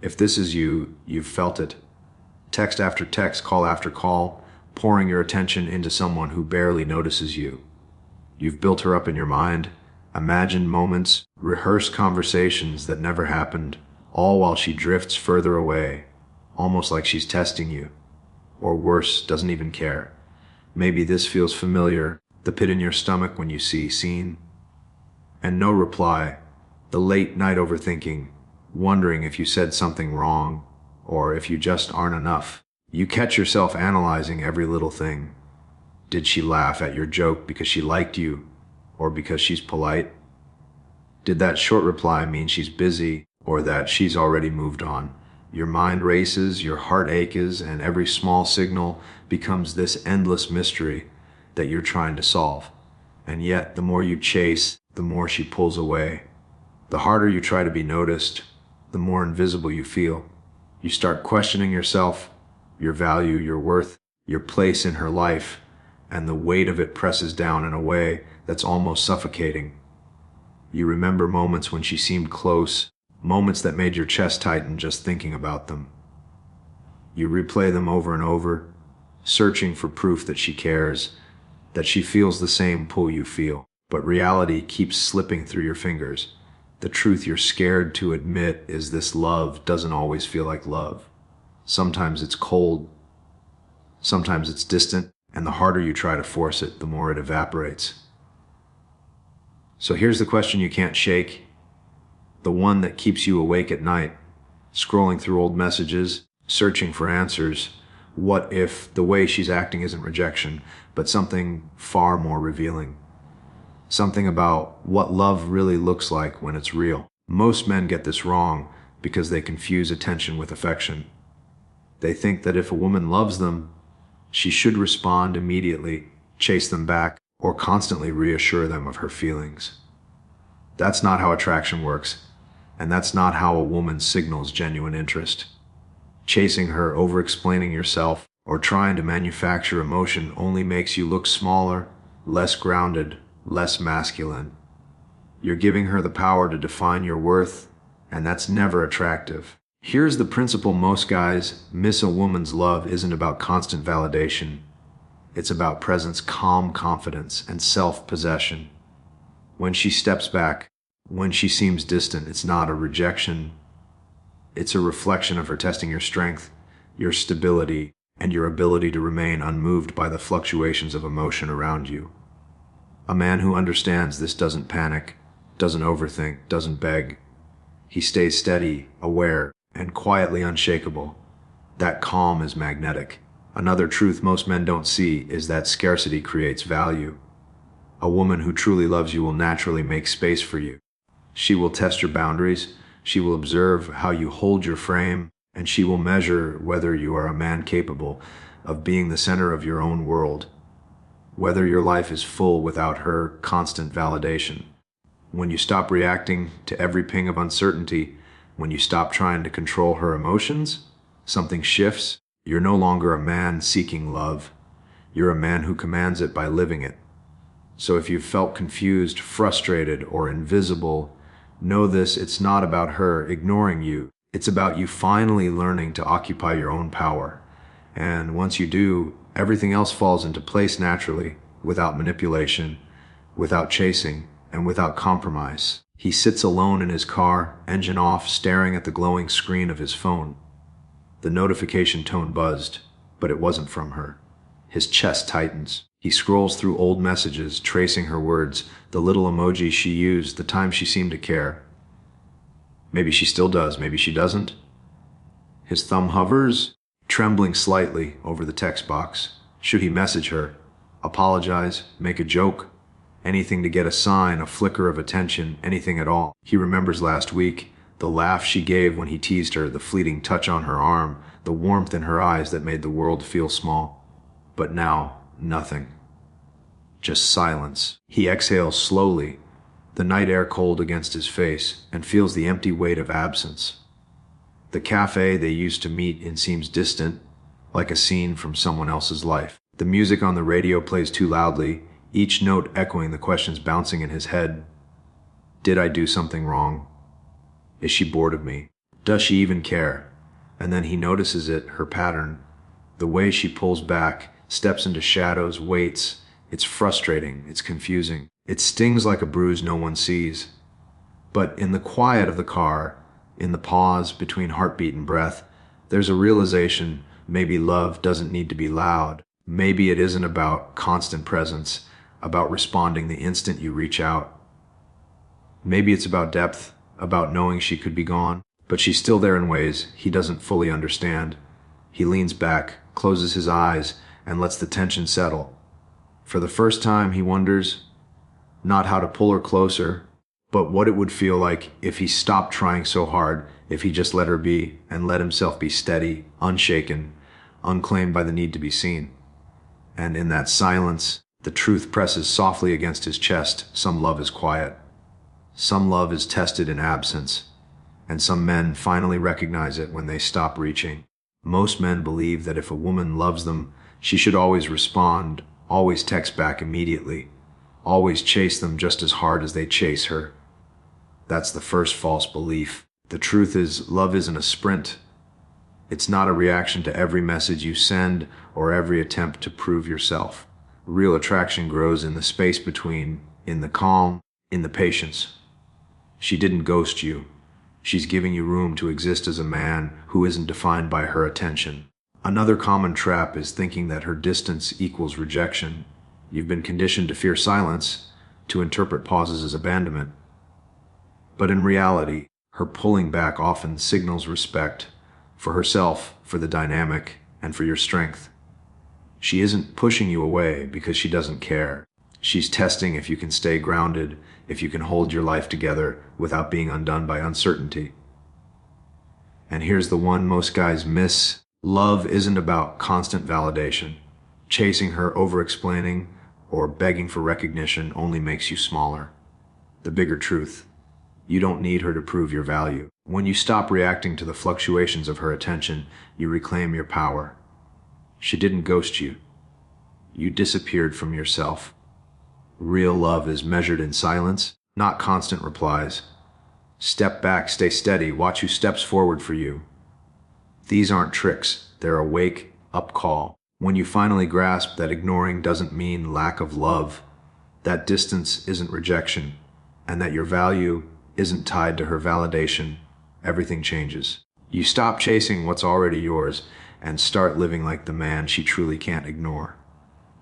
If this is you, you've felt it. Text after text, call after call, pouring your attention into someone who barely notices you. You've built her up in your mind, imagined moments, rehearsed conversations that never happened, all while she drifts further away, almost like she's testing you. Or worse, doesn't even care. Maybe this feels familiar, the pit in your stomach when you see seen. And no reply, the late night overthinking, wondering if you said something wrong, or if you just aren't enough. You catch yourself analyzing every little thing. Did she laugh at your joke because she liked you, or because she's polite? Did that short reply mean she's busy, or that she's already moved on? Your mind races, your heart aches, and every small signal becomes this endless mystery that you're trying to solve. And yet, the more you chase, the more she pulls away. The harder you try to be noticed, the more invisible you feel. You start questioning yourself, your value, your worth, your place in her life, and the weight of it presses down in a way that's almost suffocating. You remember moments when she seemed close, moments that made your chest tighten just thinking about them. You replay them over and over, searching for proof that she cares, that she feels the same pull you feel. But reality keeps slipping through your fingers. The truth you're scared to admit is this love doesn't always feel like love. Sometimes it's cold, sometimes it's distant, and the harder you try to force it, the more it evaporates. So here's the question you can't shake, the one that keeps you awake at night, scrolling through old messages, searching for answers. What if the way she's acting isn't rejection, but something far more revealing? Something about what love really looks like when it's real. Most men get this wrong because they confuse attention with affection. They think that if a woman loves them, she should respond immediately, chase them back, or constantly reassure them of her feelings. That's not how attraction works, and that's not how a woman signals genuine interest. Chasing her, over-explaining yourself, or trying to manufacture emotion only makes you look smaller, less grounded, less masculine. You're giving her the power to define your worth, and that's never attractive. Here's the principle most guys miss: a woman's love isn't about constant validation. It's about presence, calm confidence, and self-possession. When she steps back, when she seems distant, it's not a rejection. It's a reflection of her testing your strength, your stability, and your ability to remain unmoved by the fluctuations of emotion around you. A man who understands this doesn't panic, doesn't overthink, doesn't beg. He stays steady, aware, and quietly unshakable. That calm is magnetic. Another truth most men don't see is that scarcity creates value. A woman who truly loves you will naturally make space for you. She will test your boundaries, she will observe how you hold your frame, and she will measure whether you are a man capable of being the center of your own world, whether your life is full without her constant validation. When you stop reacting to every ping of uncertainty, when you stop trying to control her emotions, something shifts. You're no longer a man seeking love. You're a man who commands it by living it. So if you've felt confused, frustrated, or invisible, know this: it's not about her ignoring you. It's about you finally learning to occupy your own power. And once you do, everything else falls into place naturally, without manipulation, without chasing, and without compromise. He sits alone in his car, engine off, staring at the glowing screen of his phone. The notification tone buzzed, but it wasn't from her. His chest tightens. He scrolls through old messages, tracing her words, the little emoji she used, the time she seemed to care. Maybe she still does, maybe she doesn't. His thumb hovers, trembling slightly over the text box. Should he message her? Apologize? Make a joke? Anything to get a sign, a flicker of attention, anything at all. He remembers last week, the laugh she gave when he teased her, the fleeting touch on her arm, the warmth in her eyes that made the world feel small. But now, nothing. Just silence. He exhales slowly, the night air cold against his face, and feels the empty weight of absence. The cafe they used to meet in seems distant, like a scene from someone else's life. The music on the radio plays too loudly, each note echoing the questions bouncing in his head. Did I do something wrong? Is she bored of me? Does she even care? And then he notices it, her pattern. The way she pulls back, steps into shadows, waits. It's frustrating, it's confusing. It stings like a bruise no one sees. But in the quiet of the car, in the pause between heartbeat and breath, there's a realization maybe love doesn't need to be loud. Maybe it isn't about constant presence, about responding the instant you reach out. Maybe it's about depth, about knowing she could be gone, but she's still there in ways he doesn't fully understand. He leans back, closes his eyes, and lets the tension settle. For the first time, he wonders not how to pull her closer, but what it would feel like if he stopped trying so hard, if he just let her be and let himself be steady, unshaken, unclaimed by the need to be seen. And in that silence, the truth presses softly against his chest. Some love is quiet. Some love is tested in absence. And some men finally recognize it when they stop reaching. Most men believe that if a woman loves them, she should always respond, always text back immediately, always chase them just as hard as they chase her. That's the first false belief. The truth is, love isn't a sprint. It's not a reaction to every message you send or every attempt to prove yourself. Real attraction grows in the space between, in the calm, in the patience. She didn't ghost you. She's giving you room to exist as a man who isn't defined by her attention. Another common trap is thinking that her distance equals rejection. You've been conditioned to fear silence, to interpret pauses as abandonment. But in reality, her pulling back often signals respect for herself, for the dynamic, and for your strength. She isn't pushing you away because she doesn't care. She's testing if you can stay grounded, if you can hold your life together without being undone by uncertainty. And here's the one most guys miss. Love isn't about constant validation. Chasing her, over-explaining, or begging for recognition only makes you smaller. The bigger truth: you don't need her to prove your value. When you stop reacting to the fluctuations of her attention, you reclaim your power. She didn't ghost you. You disappeared from yourself. Real love is measured in silence, not constant replies. Step back, stay steady, watch who steps forward for you. These aren't tricks, they're a wake-up call. When you finally grasp that ignoring doesn't mean lack of love, that distance isn't rejection, and that your value isn't tied to her validation, everything changes. You stop chasing what's already yours and start living like the man she truly can't ignore.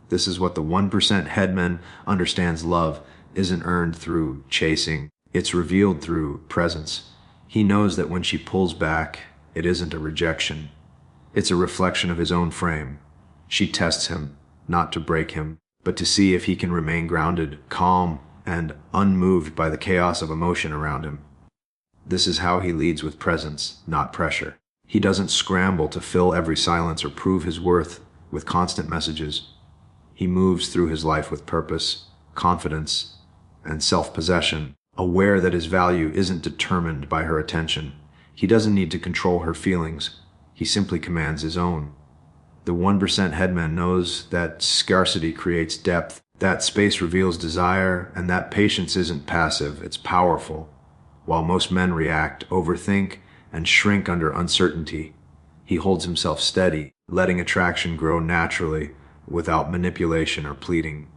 This is what the 1% Headman understands. Love isn't earned through chasing, it's revealed through presence. He knows that when she pulls back, it isn't a rejection. It's a reflection of his own frame. She tests him, not to break him, but to see if he can remain grounded, calm, and unmoved by the chaos of emotion around him. This is how he leads, with presence, not pressure. He doesn't scramble to fill every silence or prove his worth with constant messages. He moves through his life with purpose, confidence, and self-possession, aware that his value isn't determined by her attention. He doesn't need to control her feelings. He simply commands his own. The 1% Headman knows that scarcity creates depth, that space reveals desire, and that patience isn't passive, it's powerful. While most men react, overthink, and shrink under uncertainty, he holds himself steady, letting attraction grow naturally, without manipulation or pleading.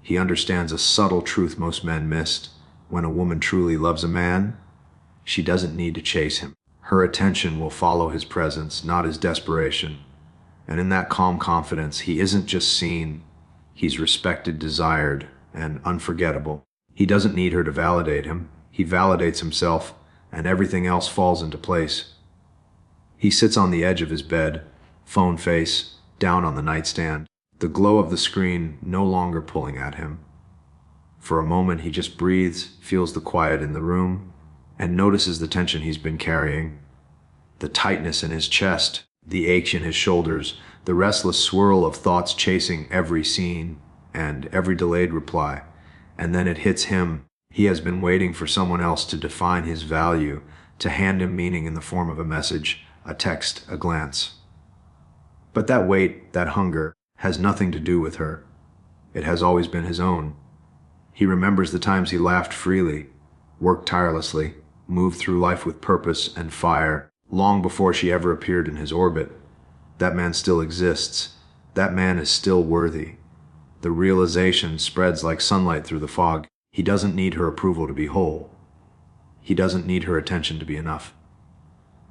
He understands a subtle truth most men missed. When a woman truly loves a man, she doesn't need to chase him. Her attention will follow his presence, not his desperation. And in that calm confidence, he isn't just seen, he's respected, desired, and unforgettable. He doesn't need her to validate him. He validates himself, and everything else falls into place. He sits on the edge of his bed, phone face down on the nightstand, the glow of the screen no longer pulling at him. For a moment, he just breathes, feels the quiet in the room, and notices the tension he's been carrying. The tightness in his chest, the ache in his shoulders, the restless swirl of thoughts chasing every scene and every delayed reply. And then it hits him. He has been waiting for someone else to define his value, to hand him meaning in the form of a message, a text, a glance. But that wait, that hunger, has nothing to do with her. It has always been his own. He remembers the times he laughed freely, worked tirelessly, moved through life with purpose and fire long before she ever appeared in his orbit. That man still exists. That man is still worthy. The realization spreads like sunlight through the fog. He doesn't need her approval to be whole. He doesn't need her attention to be enough.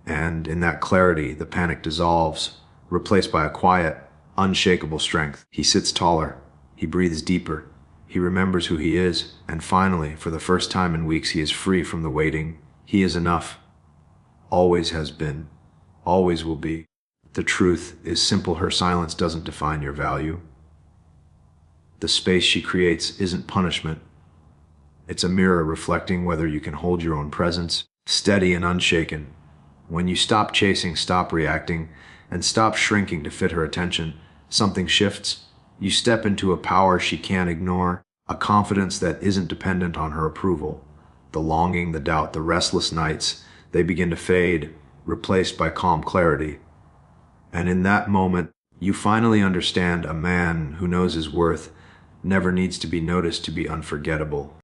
And in that clarity, the panic dissolves, replaced by a quiet, unshakable strength. He sits taller. He breathes deeper. He remembers who he is. And finally, for the first time in weeks, he is free from the waiting. He is enough. Always has been. Always will be. The truth is simple. Her silence doesn't define your value. The space she creates isn't punishment. It's a mirror reflecting whether you can hold your own presence, steady and unshaken. When you stop chasing, stop reacting, and stop shrinking to fit her attention, something shifts. You step into a power she can't ignore, a confidence that isn't dependent on her approval. The longing, the doubt, the restless nights, they begin to fade, replaced by calm clarity. And in that moment, you finally understand a man who knows his worth never needs to be noticed to be unforgettable.